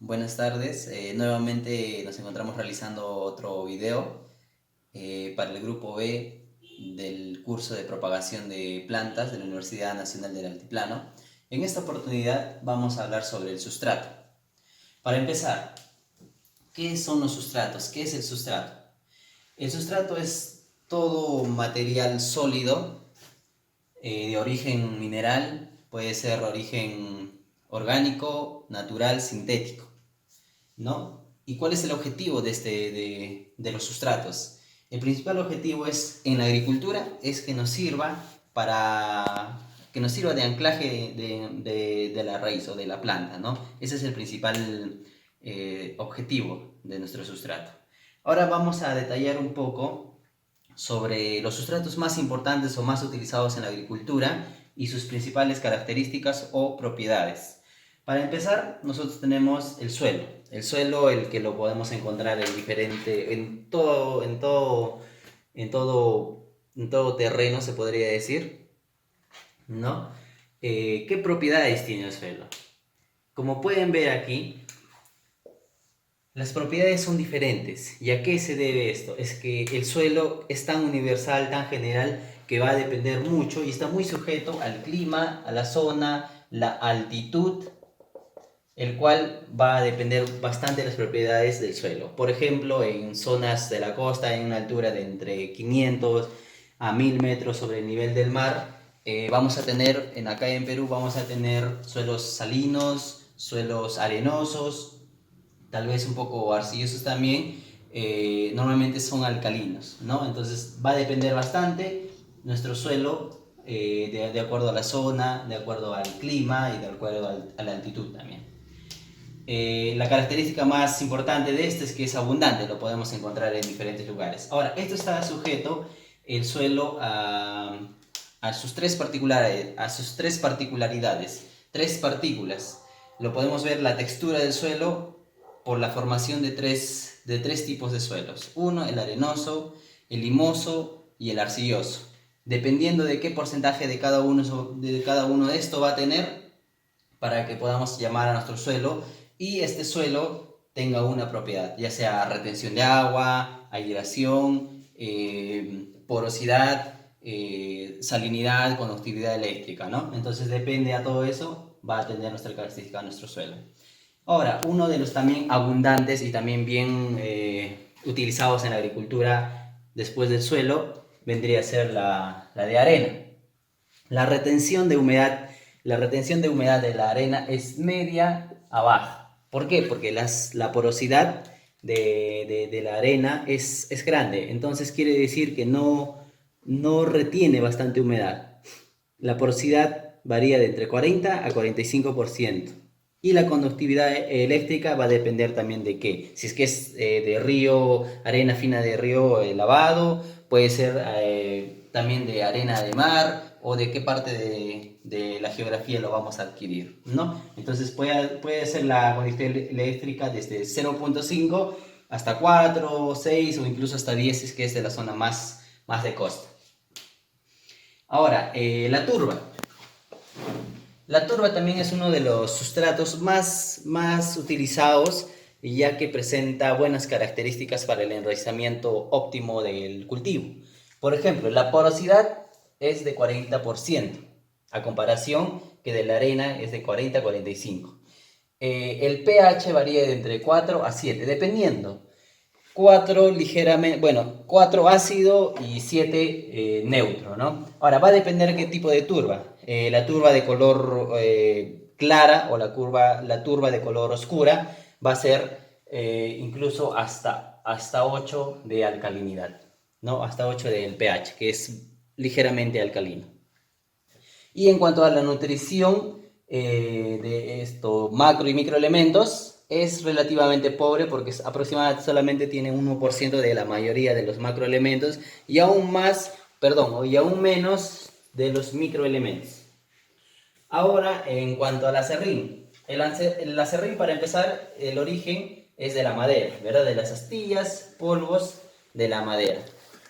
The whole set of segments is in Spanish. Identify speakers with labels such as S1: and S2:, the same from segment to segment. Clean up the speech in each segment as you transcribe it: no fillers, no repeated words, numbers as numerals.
S1: Buenas tardes, nuevamente nos encontramos realizando otro video para el grupo B del curso de propagación de plantas de la Universidad Nacional del Altiplano. En esta oportunidad vamos a hablar sobre el sustrato. Para empezar, ¿qué son los sustratos? ¿Qué es el sustrato? El sustrato es todo material sólido de origen mineral, puede ser origen orgánico, natural, sintético, ¿no? ¿Y cuál es el objetivo de los sustratos? El principal objetivo es, en la agricultura, es que nos sirva que nos sirva de anclaje de la raíz o de la planta, ¿no? Ese es el principal objetivo de nuestro sustrato. Ahora vamos a detallar un poco sobre los sustratos más importantes o más utilizados en la agricultura y sus principales características o propiedades. Para empezar, nosotros tenemos el suelo. El suelo, el que lo podemos encontrar en todo terreno, se podría decir, ¿no? ¿Qué propiedades tiene el suelo? Como pueden ver aquí, las propiedades son diferentes. ¿Y a qué se debe esto? Es que el suelo es tan universal, tan general, que va a depender mucho y está muy sujeto al clima, a la zona, la altitud, el cual va a depender bastante de las propiedades del suelo. Por ejemplo, en zonas de la costa, en una altura de entre 500 a 1000 metros sobre el nivel del mar, vamos a tener, acá en Perú, vamos a tener suelos salinos, suelos arenosos, tal vez un poco arcillosos también. Normalmente son alcalinos, ¿no? Entonces va a depender bastante nuestro suelo de acuerdo a la zona, de acuerdo al clima y de acuerdo a la altitud también. La característica más importante de este es que es abundante, lo podemos encontrar en diferentes lugares. Ahora, esto está sujeto el suelo a sus tres particularidades, tres partículas. Lo podemos ver la textura del suelo por la formación de tres tipos de suelos. Uno, el arenoso, el limoso y el arcilloso. Dependiendo de qué porcentaje de cada uno de estos va a tener, para que podamos llamar a nuestro suelo y este suelo tenga una propiedad, ya sea retención de agua, aireación, porosidad, salinidad, conductividad eléctrica, ¿no? Entonces depende a todo eso, va a tener nuestra característica nuestro suelo. Ahora, uno de los también abundantes y también bien utilizados en la agricultura después del suelo vendría a ser la de arena. La retención de humedad, la retención de humedad de la arena es media a baja. ¿Por qué? Porque la porosidad de la arena es grande. Entonces quiere decir que no retiene bastante humedad. La porosidad varía de entre 40 a 45%. Y la conductividad eléctrica va a depender también de qué. Si es que es de río, arena fina de río lavado, puede ser también de arena de mar o de qué parte de la geografía lo vamos a adquirir, ¿no? Entonces puede ser la conductividad eléctrica desde 0.5 hasta 4, 6 o incluso hasta 10 si es que es de la zona más de costa. Ahora, la turba. La turba también es uno de los sustratos más utilizados, ya que presenta buenas características para el enraizamiento óptimo del cultivo. Por ejemplo, la porosidad es de 40%, a comparación que de la arena es de 40 a 45. El pH varía de entre 4 a 7, dependiendo. 4 ligeramente, bueno, 4 ácido y 7 neutro, ¿no? Ahora, va a depender qué tipo de turba. La turba de color clara o la turba de color oscura va a ser incluso hasta 8 de alcalinidad, ¿no? Hasta 8 del pH, que es ligeramente alcalino. Y en cuanto a la nutrición de estos macro y microelementos, es relativamente pobre porque aproximadamente solamente tiene 1% de la mayoría de los macroelementos y aún menos de los microelementos. Ahora, en cuanto al acerrín. El acerrín, para empezar, el origen es de la madera, ¿verdad? De las astillas, polvos de la madera.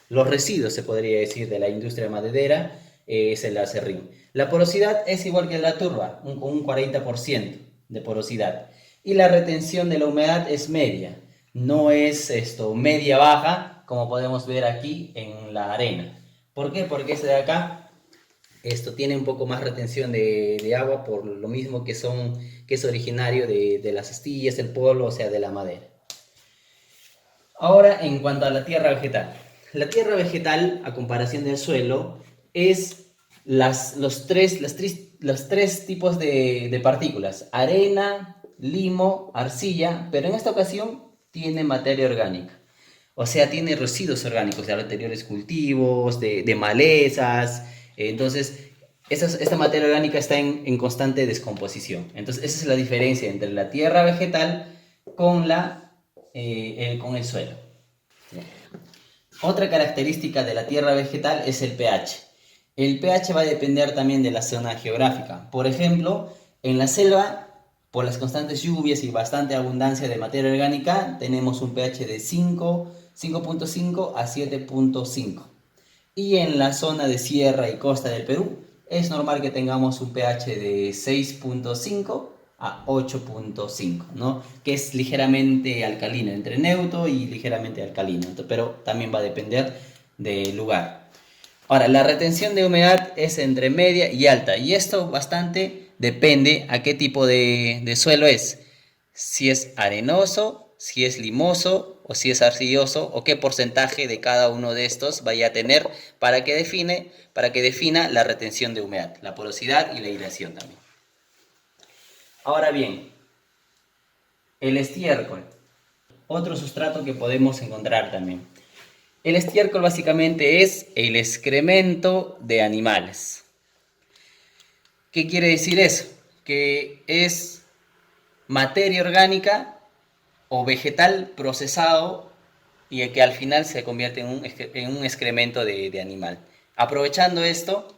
S1: Los residuos, se podría decir, de la industria maderera es el acerrín. La porosidad es igual que la turba, con un 40% de porosidad. Y la retención de la humedad es media, no es media baja, como podemos ver aquí en la arena. ¿Por qué? Porque este de acá tiene un poco más retención de agua por lo mismo que es originario de las astillas, el polvo, o sea, de la madera. Ahora, en cuanto a la tierra vegetal. La tierra vegetal, a comparación del suelo, es los tres tipos de partículas: arena, limo, arcilla, pero en esta ocasión tiene materia orgánica. O sea, tiene residuos orgánicos de anteriores cultivos, de malezas. Entonces, esta materia orgánica está en constante descomposición. Entonces, esa es la diferencia entre la tierra vegetal con, con el suelo. Otra característica de la tierra vegetal es el pH. El pH va a depender también de la zona geográfica. Por ejemplo, en la selva, por las constantes lluvias y bastante abundancia de materia orgánica, tenemos un pH de 5.5 a 7.5. Y en la zona de sierra y costa del Perú, es normal que tengamos un pH de 6.5 a 8.5, ¿no? Que es ligeramente alcalino, entre neutro y ligeramente alcalino, pero también va a depender del lugar. Ahora, la retención de humedad es entre media y alta, y esto bastante depende a qué tipo de suelo es. Si es arenoso, si es limoso o si es arcilloso, o qué porcentaje de cada uno de estos vaya a tener para que defina la retención de humedad, la porosidad y la aireación también. Ahora bien, el estiércol, otro sustrato que podemos encontrar también. El estiércol básicamente es el excremento de animales. ¿Qué quiere decir eso? Que es materia orgánica o vegetal procesado y que al final se convierte en un excremento de animal. Aprovechando esto,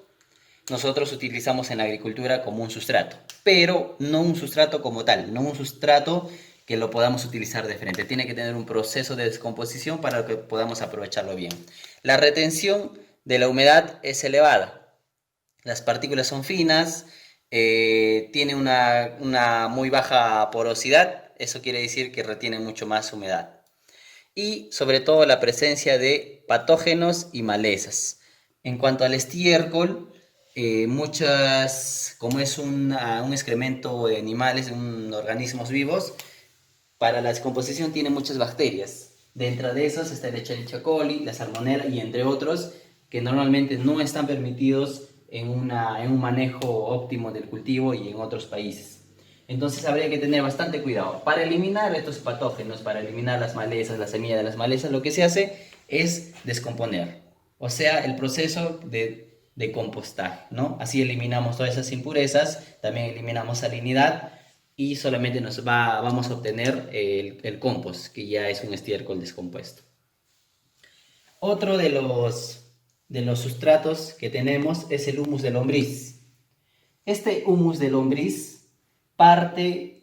S1: nosotros utilizamos en la agricultura como un sustrato, pero no un sustrato como tal, no un sustrato que lo podamos utilizar de frente. Tiene que tener un proceso de descomposición para que podamos aprovecharlo bien. La retención de la humedad es elevada. Las partículas son finas, tiene una muy baja porosidad, eso quiere decir que retiene mucho más humedad. Y sobre todo la presencia de patógenos y malezas. En cuanto al estiércol, como es un excremento de animales, de organismos vivos, para la descomposición tiene muchas bacterias. Dentro de esos está el Escherichia coli, la salmonella y entre otros que normalmente no están permitidos en un manejo óptimo del cultivo y en otros países. Entonces habría que tener bastante cuidado. Para eliminar estos patógenos, para eliminar las malezas, la semilla de las malezas, lo que se hace es descomponer. O sea, el proceso de compostaje, ¿no? Así eliminamos todas esas impurezas, también eliminamos salinidad y solamente vamos a obtener el compost, que ya es un estiércol descompuesto. Otro de los sustratos que tenemos es el humus de lombriz. Este humus de lombriz parte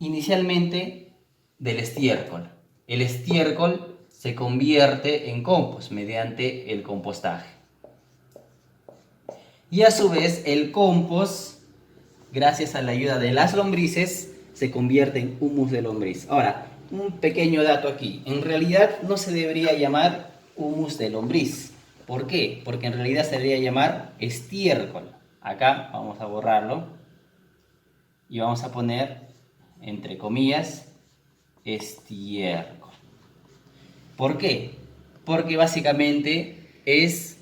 S1: inicialmente del estiércol. El estiércol se convierte en compost mediante el compostaje. Y a su vez el compost, gracias a la ayuda de las lombrices, se convierte en humus de lombriz. Ahora, un pequeño dato aquí. En realidad no se debería llamar humus de lombriz. ¿Por qué? Porque en realidad se debería llamar estiércol. Acá vamos a borrarlo y vamos a poner, entre comillas, estiércol. ¿Por qué? Porque básicamente es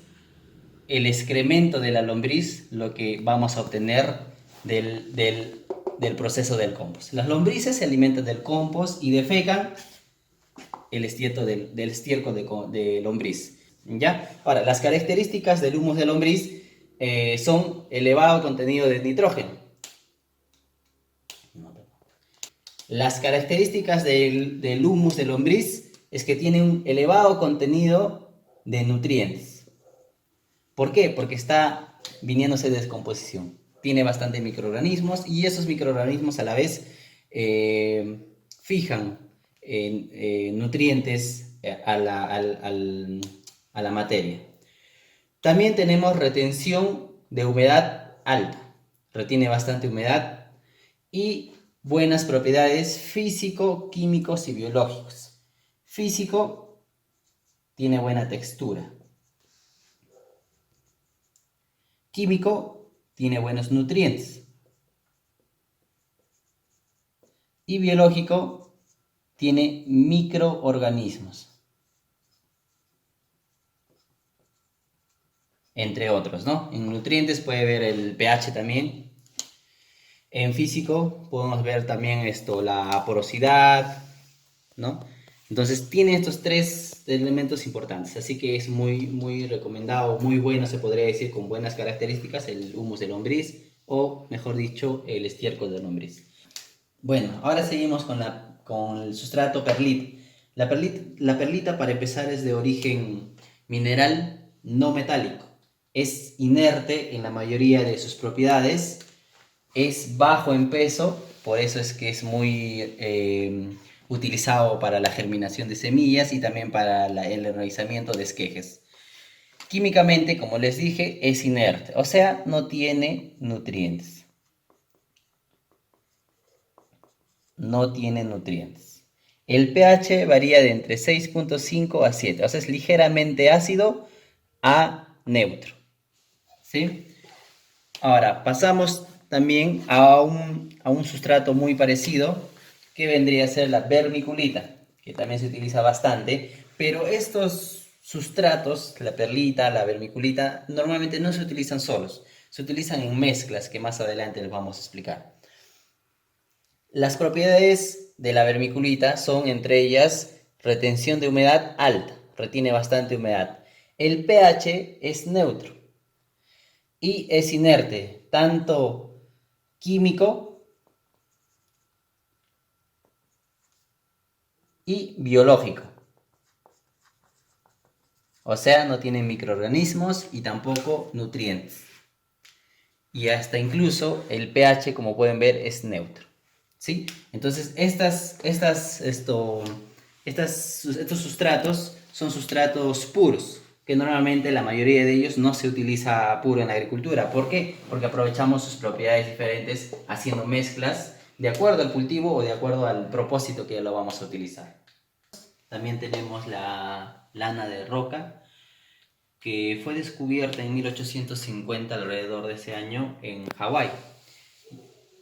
S1: el excremento de la lombriz lo que vamos a obtener del proceso del compost. Las lombrices se alimentan del compost y defecan el estiércol de lombriz. ¿Ya? Ahora, las características del humus de lombriz son elevado contenido de nitrógeno. Las características del humus de lombriz es que tiene un elevado contenido de nutrientes. ¿Por qué? Porque está viniéndose de descomposición. Tiene bastante microorganismos y esos microorganismos a la vez fijan nutrientes a la materia. También tenemos retención de humedad alta. Retiene bastante humedad y buenas propiedades físico, químicos y biológicos. Físico, tiene buena textura. Químico, tiene buenos nutrientes. Y biológico, tiene microorganismos, entre otros, ¿no? En nutrientes puede ver el pH también. En físico podemos ver también la porosidad, ¿no? Entonces tiene estos tres elementos importantes, así que es muy, muy recomendado, muy bueno, se podría decir, con buenas características, el humus de lombriz, o mejor dicho, el estiércol de lombriz. Bueno, ahora seguimos con el sustrato perlita. La perlita, para empezar, es de origen mineral no metálico. Es inerte en la mayoría de sus propiedades, es bajo en peso, por eso es que es muy utilizado para la germinación de semillas y también para el enraizamiento de esquejes. Químicamente, como les dije, es inerte, o sea, no tiene nutrientes. No tiene nutrientes. El pH varía de entre 6.5 a 7, o sea, es ligeramente ácido a neutro. ¿Sí? Ahora, pasamos también a un sustrato muy parecido, que vendría a ser la vermiculita, que también se utiliza bastante, pero estos sustratos, la perlita, la vermiculita, normalmente no se utilizan solos, se utilizan en mezclas que más adelante les vamos a explicar. Las propiedades de la vermiculita son, entre ellas, retención de humedad alta, retiene bastante humedad. El pH es neutro y es inerte, tanto químico y biológico. O sea, no tiene microorganismos y tampoco nutrientes. Y hasta incluso el pH, como pueden ver, es neutro. ¿Sí? Entonces, estos sustratos son sustratos puros, que normalmente la mayoría de ellos no se utiliza puro en la agricultura. ¿Por qué? Porque aprovechamos sus propiedades diferentes haciendo mezclas de acuerdo al cultivo o de acuerdo al propósito que lo vamos a utilizar. También tenemos la lana de roca, que fue descubierta en 1850, alrededor de ese año, en Hawái,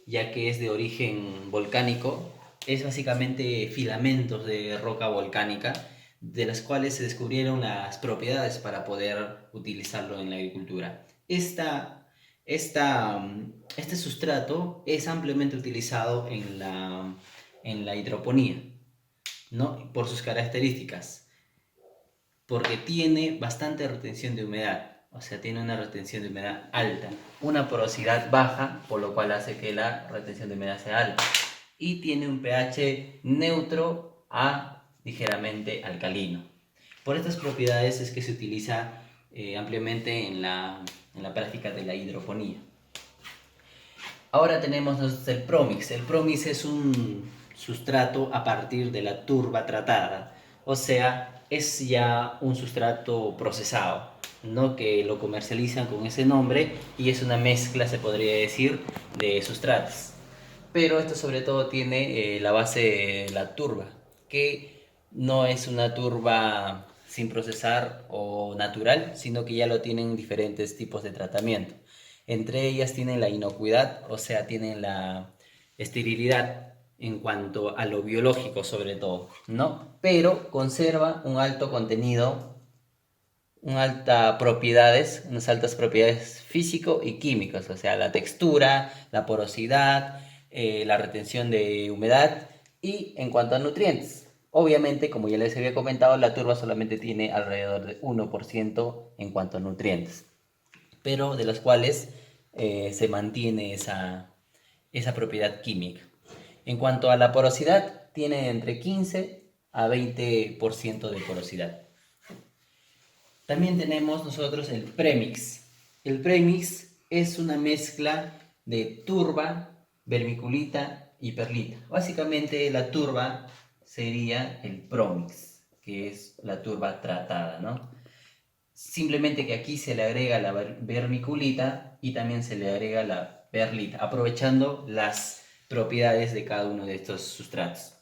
S1: ya que es de origen volcánico. Es básicamente filamentos de roca volcánica, de las cuales se descubrieron las propiedades para poder utilizarlo en la agricultura. Este sustrato es ampliamente utilizado en la hidroponía, ¿no? Por sus características, porque tiene bastante retención de humedad, o sea, tiene una retención de humedad alta, una porosidad baja, por lo cual hace que la retención de humedad sea alta, y tiene un pH neutro a ligeramente alcalino. Por estas propiedades es que se utiliza ampliamente en la práctica de la hidroponía. Ahora tenemos el Promix. El Promix es un sustrato a partir de la turba tratada, o sea, es ya un sustrato procesado, ¿no? Que lo comercializan con ese nombre y es una mezcla, se podría decir, de sustratos. Pero esto sobre todo tiene la base de la turba, que no es una turba sin procesar o natural, sino que ya lo tienen diferentes tipos de tratamiento. Entre ellas tienen la inocuidad, o sea, tienen la esterilidad en cuanto a lo biológico sobre todo, ¿no? Pero conserva un alto contenido, unas altas propiedades físico y químicas, o sea, la textura, la porosidad, la retención de humedad y en cuanto a nutrientes. Obviamente, como ya les había comentado, la turba solamente tiene alrededor de 1% en cuanto a nutrientes, pero de las cuales se mantiene esa propiedad química. En cuanto a la porosidad, tiene entre 15 a 20% de porosidad. También tenemos nosotros el premix. El premix es una mezcla de turba, vermiculita y perlita. Básicamente la turba sería el promix, que es la turba tratada, ¿no? Simplemente que aquí se le agrega la vermiculita y también se le agrega la perlita, aprovechando las propiedades de cada uno de estos sustratos.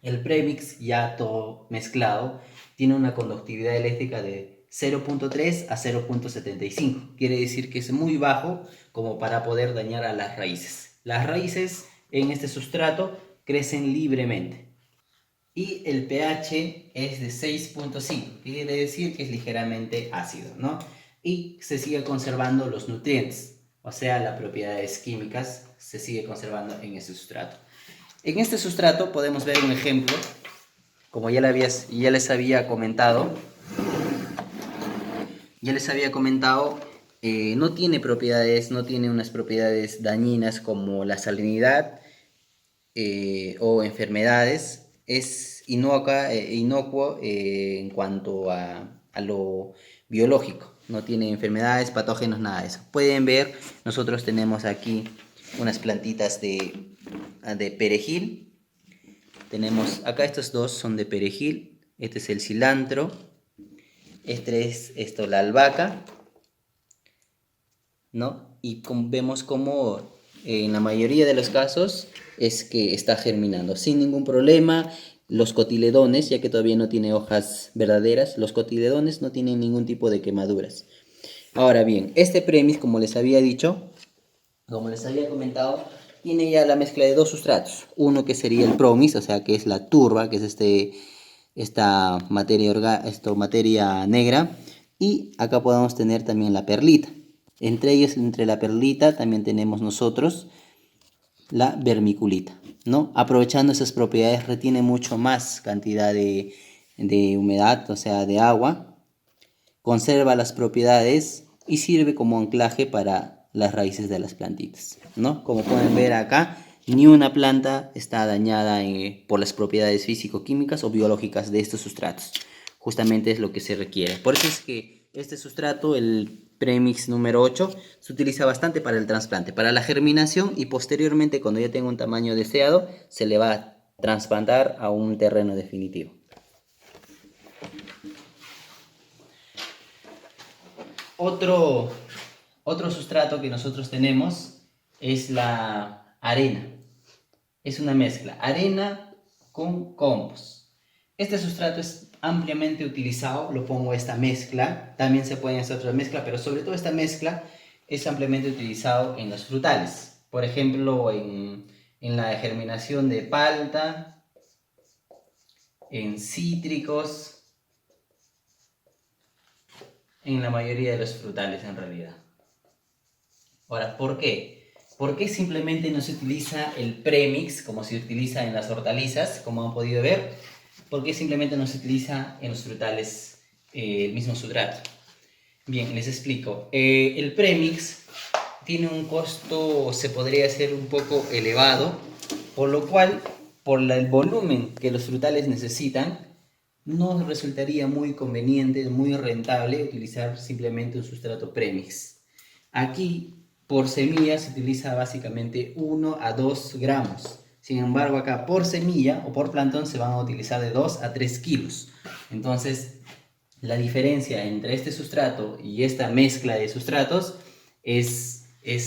S1: El premix, ya todo mezclado, tiene una conductividad eléctrica de 0.3 a 0.75. Quiere decir que es muy bajo como para poder dañar a las raíces. Las raíces en este sustrato crecen libremente. Y el pH es de 6.5, quiere decir que es ligeramente ácido, ¿no? Y se sigue conservando los nutrientes, o sea, las propiedades químicas se sigue conservando en este sustrato. En este sustrato podemos ver un ejemplo, como ya les había comentado, no tiene propiedades, no tiene unas propiedades dañinas como la salinidad o enfermedades. Es inocuo en cuanto a lo biológico. No tiene enfermedades, patógenos, nada de eso. Pueden ver, nosotros tenemos aquí unas plantitas de perejil. Tenemos acá, estos dos son de perejil. Este es el cilantro. Este es la albahaca, ¿no? Y vemos como en la mayoría de los casos es que está germinando sin ningún problema. Los cotiledones, ya que todavía no tiene hojas verdaderas, los cotiledones no tienen ningún tipo de quemaduras. Ahora bien, este premix, como les había dicho, como les había comentado, tiene ya la mezcla de dos sustratos. Uno que sería el promis, o sea, que es la turba, que es esta materia negra. Y acá podemos tener también la perlita. Entre ellos, entre la perlita, también tenemos nosotros la vermiculita, ¿no? Aprovechando esas propiedades, retiene mucho más cantidad de humedad, o sea, de agua, conserva las propiedades y sirve como anclaje para las raíces de las plantitas, ¿no? Como pueden ver acá, ni una planta está dañada por las propiedades físico-químicas o biológicas de estos sustratos. Justamente es lo que se requiere. Por eso es que este sustrato, el premix número 8, se utiliza bastante para el trasplante, para la germinación, y posteriormente, cuando ya tenga un tamaño deseado, se le va a trasplantar a un terreno definitivo. Otro sustrato que nosotros tenemos es la arena. Es una mezcla, arena con compost. Este sustrato es ampliamente utilizado, lo pongo esta mezcla, también se pueden hacer otras mezclas, pero sobre todo esta mezcla es ampliamente utilizado en los frutales. Por ejemplo, en la germinación de palta, en cítricos, en la mayoría de los frutales en realidad. Ahora, ¿por qué? ¿Por qué simplemente no se utiliza el premix como se utiliza en las hortalizas, como han podido ver? ¿Por qué simplemente no se utiliza en los frutales el mismo sustrato? Bien, les explico. El premix tiene un costo, se podría decir, un poco elevado, por lo cual, por el volumen que los frutales necesitan, no resultaría muy conveniente, muy rentable utilizar simplemente un sustrato premix. Aquí, por semilla, se utiliza básicamente 1 a 2 gramos. Sin embargo, acá por semilla o por plantón se van a utilizar de 2 a 3 kilos. Entonces, la diferencia entre este sustrato y esta mezcla de sustratos es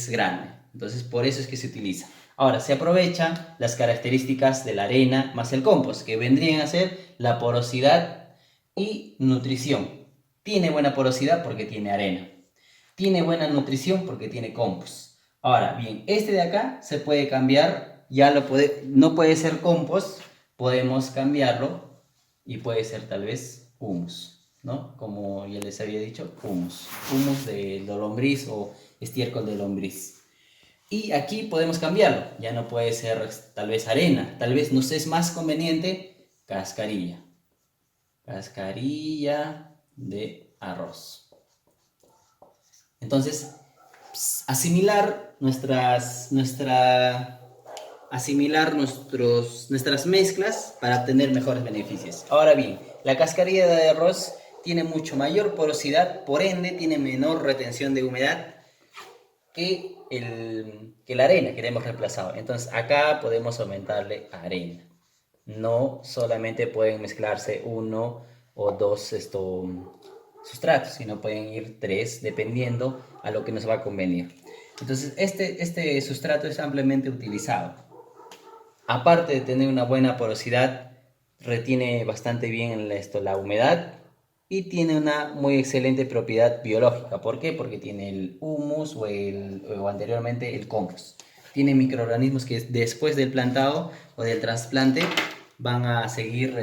S1: grande. Entonces, por eso es que se utiliza. Ahora, se aprovechan las características de la arena más el compost, que vendrían a ser la porosidad y nutrición. Tiene buena porosidad porque tiene arena. Tiene buena nutrición porque tiene compost. Ahora, bien, este de acá se puede cambiar, no puede ser compost, podemos cambiarlo y puede ser tal vez humus, ¿no? Como ya les había dicho, humus de lombriz o estiércol de lombriz. Y aquí podemos cambiarlo, ya no puede ser tal vez arena, tal vez nos es más conveniente cascarilla de arroz. Entonces, asimilar nuestras mezclas para obtener mejores beneficios. Ahora bien, la cascarilla de arroz tiene mucho mayor porosidad, por ende tiene menor retención de humedad que la arena que hemos reemplazado. Entonces acá podemos aumentarle arena. No solamente pueden mezclarse uno o dos sustratos, sino pueden ir 3 dependiendo a lo que nos va a convenir. Entonces este sustrato es ampliamente utilizado. aparte de tener una buena porosidad, retiene bastante bien la humedad y tiene una muy excelente propiedad biológica. ¿Por qué? Porque tiene el humus o anteriormente el compost. Tiene microorganismos que después del plantado o del trasplante van a seguir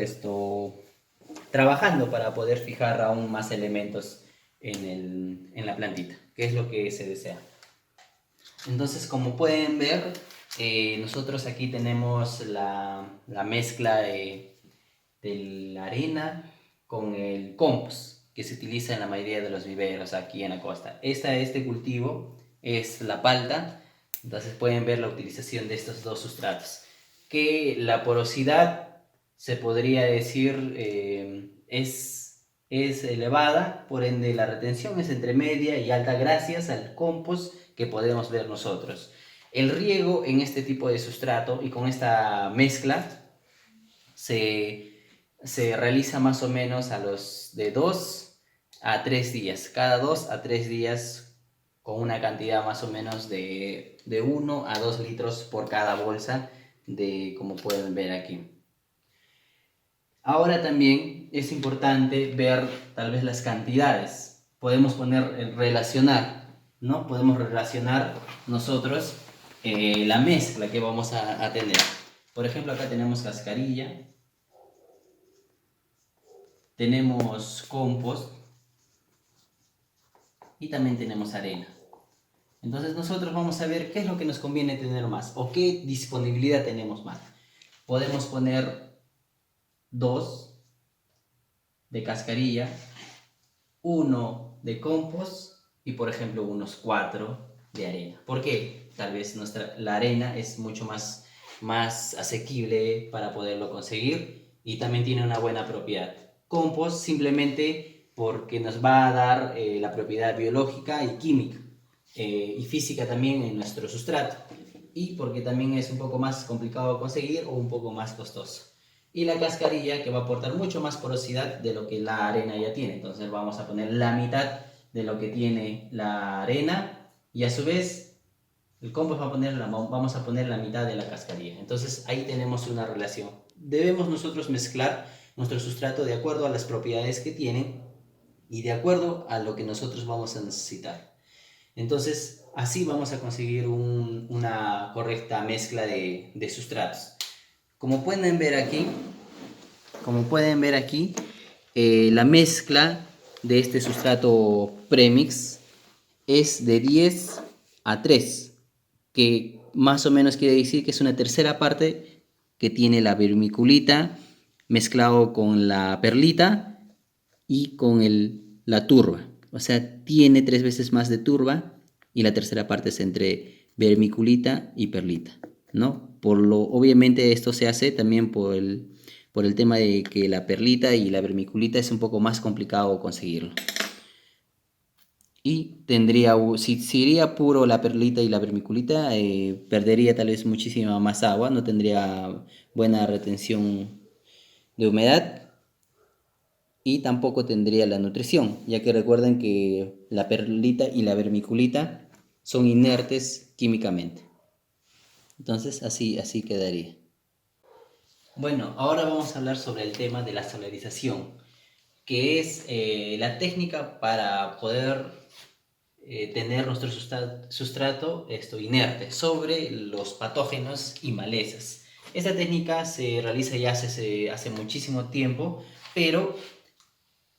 S1: trabajando para poder fijar aún más elementos en la plantita, que es lo que se desea. Entonces, como pueden ver, nosotros aquí tenemos la mezcla de la arena con el compost que se utiliza en la mayoría de los viveros aquí en la costa. Este cultivo es la palta, entonces pueden ver la utilización de estos dos sustratos. Que la porosidad se podría decir es elevada, por ende la retención es entre media y alta gracias al compost que podemos ver nosotros. El riego en este tipo de sustrato y con esta mezcla se realiza más o menos a los de 2 a 3 días, cada 2 a 3 días con una cantidad más o menos de 1 a 2 litros por cada bolsa, como pueden ver aquí. Ahora también es importante ver tal vez las cantidades. Podemos relacionar, ¿no? Podemos relacionar nosotros la mezcla que vamos a tener. Por ejemplo, acá tenemos cascarilla, tenemos compost y también tenemos arena. Entonces nosotros vamos a ver qué es lo que nos conviene tener más o qué disponibilidad tenemos más. Podemos poner 2 de cascarilla, 1 de compost y por ejemplo unos 4 de arena. ¿Por qué? Tal vez la arena es mucho más asequible para poderlo conseguir y también tiene una buena propiedad. Compost simplemente porque nos va a dar la propiedad biológica y química y física también en nuestro sustrato, y porque también es un poco más complicado de conseguir o un poco más costoso. Y la cascarilla, que va a aportar mucho más porosidad de lo que la arena ya tiene. Entonces vamos a poner la mitad de lo que tiene la arena y a su vez el compost vamos a poner la mitad de la cascarilla. Entonces ahí tenemos una relación. Debemos nosotros mezclar nuestro sustrato de acuerdo a las propiedades que tienen y de acuerdo a lo que nosotros vamos a necesitar. Entonces así vamos a conseguir una correcta mezcla de sustratos. Como pueden ver aquí, la mezcla de este sustrato premix es de 10 a 3, que más o menos quiere decir que es una tercera parte que tiene la vermiculita mezclado con la perlita y con la turba. O sea, tiene 3 veces más de turba y la tercera parte es entre vermiculita y perlita, ¿no? Obviamente esto se hace también por el tema de que la perlita y la vermiculita es un poco más complicado conseguirlo. Y si iría puro la perlita y la vermiculita, perdería tal vez muchísima más agua, no tendría buena retención de humedad y tampoco tendría la nutrición, ya que recuerden que la perlita y la vermiculita son inertes químicamente. Entonces así quedaría. Bueno, ahora vamos a hablar sobre el tema de la solarización, que es la técnica para poder tener nuestro sustrato inerte sobre los patógenos y malezas. Esta técnica se realiza ya hace muchísimo tiempo, pero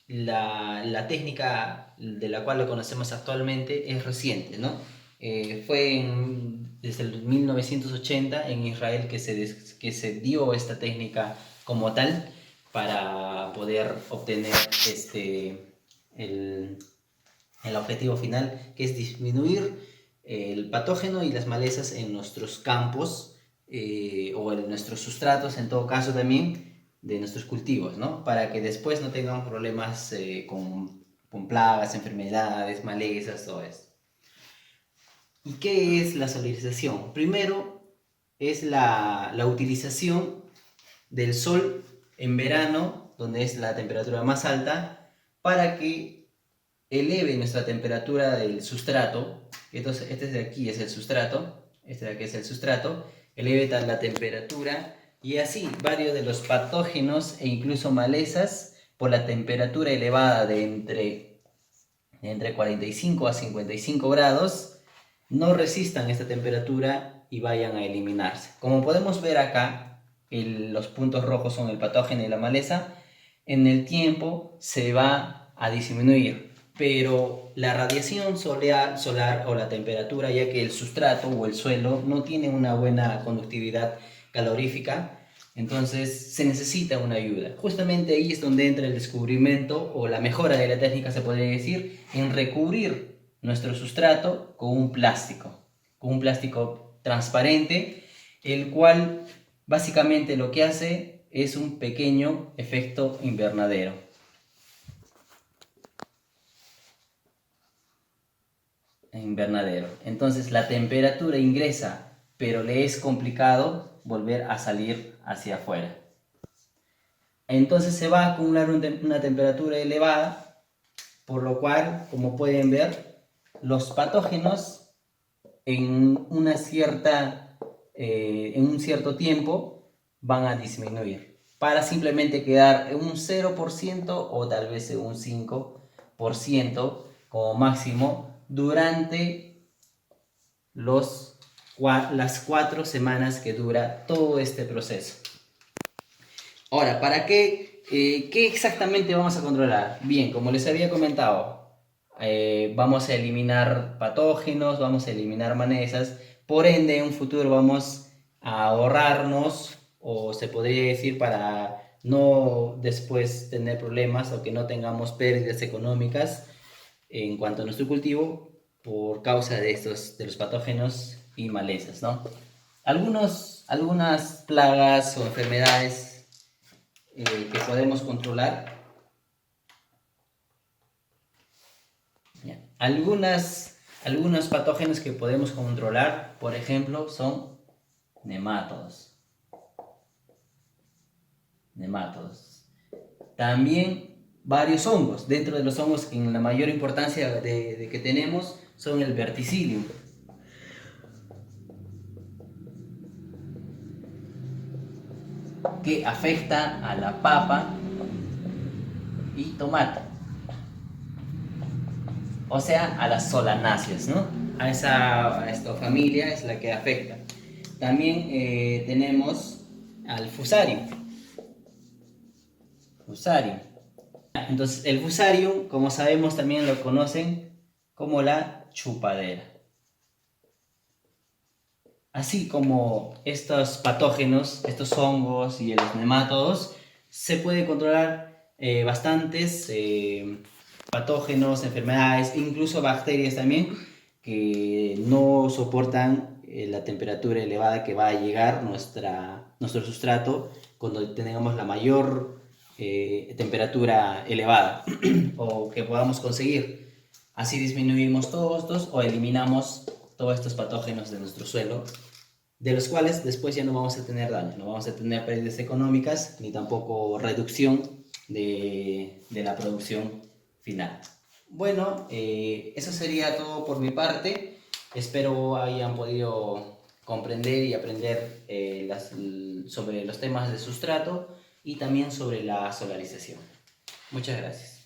S1: la técnica de la cual lo conocemos actualmente es reciente, ¿no? Fue desde el 1980 en Israel que se dio esta técnica como tal para poder obtener el objetivo final, que es disminuir el patógeno y las malezas en nuestros campos o en nuestros sustratos, en todo caso también de nuestros cultivos, ¿no? Para que después no tengamos problemas con plagas, enfermedades, malezas, todo esto. ¿Y qué es la solarización? Primero es la utilización del sol en verano, donde es la temperatura más alta, para que eleve nuestra temperatura del sustrato. Entonces, este de aquí es el sustrato, este de aquí es el sustrato, eleve la temperatura y así varios de los patógenos e incluso malezas por la temperatura elevada de entre 45 a 55 grados no resistan esta temperatura y vayan a eliminarse. Como podemos ver acá, los puntos rojos son el patógeno y la maleza. En el tiempo se va a disminuir, pero la radiación solar o la temperatura, ya que el sustrato o el suelo no tiene una buena conductividad calorífica, entonces se necesita una ayuda. Justamente ahí es donde entra el descubrimiento o la mejora de la técnica, se podría decir, en recubrir nuestro sustrato con un plástico transparente, el cual básicamente lo que hace es un pequeño efecto invernadero. Entonces la temperatura ingresa, pero le es complicado volver a salir hacia afuera. Entonces se va a acumular una temperatura elevada, por lo cual, como pueden ver, los patógenos en un cierto tiempo van a disminuir para simplemente quedar en un 0% o tal vez en un 5% como máximo durante las 4 semanas que dura todo este proceso. Ahora, ¿para qué exactamente vamos a controlar? Bien, como les había comentado, vamos a eliminar patógenos, vamos a eliminar malezas, por ende en un futuro vamos a ahorrarnos, o se podría decir para no después tener problemas o que no tengamos pérdidas económicas en cuanto a nuestro cultivo por causa de los patógenos y malezas, ¿no? Algunas plagas o enfermedades que podemos controlar. Algunos patógenos que podemos controlar, por ejemplo, son nemátodos. También varios hongos. Dentro de los hongos, en la mayor importancia de que tenemos son el verticillium, que afecta a la papa y tomate, o sea, a las solanáceas, ¿no? A esta familia es la que afecta. También tenemos al fusarium. Entonces, el fusarium, como sabemos, también lo conocen como la chupadera. Así como estos patógenos, estos hongos y los nemátodos, se puede controlar bastantes patógenos, enfermedades, incluso bacterias también, que no soportan la temperatura elevada que va a llegar nuestro sustrato cuando tengamos la mayor temperatura elevada o que podamos conseguir. Así disminuimos todos estos o eliminamos todos estos patógenos de nuestro suelo, de los cuales después ya no vamos a tener daño, no vamos a tener pérdidas económicas ni tampoco reducción de la producción final. Bueno, eso sería todo por mi parte. Espero hayan podido comprender y aprender sobre los temas de sustrato y también sobre la solarización. Muchas gracias.